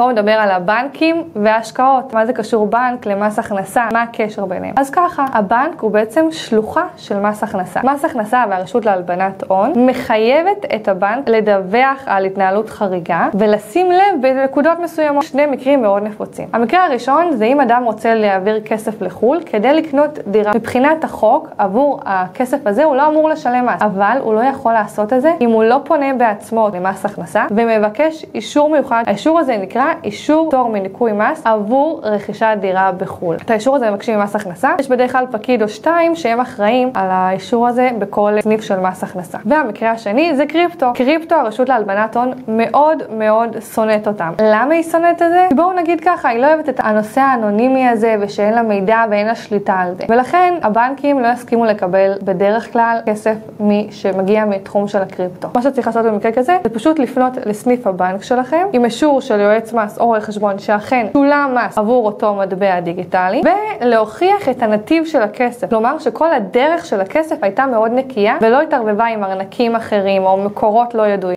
בואו נדבר על הבנקים וההשקעות. מה זה קשור בנק למס הכנסה? מה הקשר ביניהם? אז ככה, הבנק הוא בעצם שלוחה של מס הכנסה. מס הכנסה והרשות להלבנת הון מחייבת את הבנק לדווח על התנהלות חריגה ולשים לב בנקודות מסוימות. שני מקרים מאוד נפוצים. המקרה הראשון זה אם אדם רוצה להעביר כסף לחול כדי לקנות דירה. מבחינת החוק, עבור הכסף הזה הוא לא אמור לשלם מס, אבל הוא לא יכול לעשות את זה אם הוא לא פונה בעצמו למס הכנסה ומבקש אישור מיוחד. האישור הזה נקרא אישור פטור מניכוי מס עבור רכישת דירה בחול. את האישור הזה מבקשים ממס הכנסה. יש בדרך כלל פקיד או שתיים שהם אחראים על האישור הזה בכל סניף של מס הכנסה. והמקרה השני זה קריפטו. קריפטו, הרשות להלבנת הון מאוד מאוד שונאת אותם. למה היא שונאת את זה? בואו נגיד ככה, היא לא אוהבת את הנושא האנונימי הזה ושאין לה מידע ואין לה שליטה על זה. ולכן הבנקים לא יסכימו לקבל בדרך כלל כסף שמגיע מתחום של הקריפטו. מה שצריך לעשות במקרה כזה זה פשוט לפנות לסניף הבנק שלכם עם אישור של יועץ מס או רואה חשבון שאכן שולם מס עבור אותו מטבע דיגיטלי ולהוכיח את הנתיב של הכסף. כלומר שכל הדרך של הכסף הייתה מאוד נקייה ולא התערבבה עם ארנקים אחרים או מקורות לא ידועים.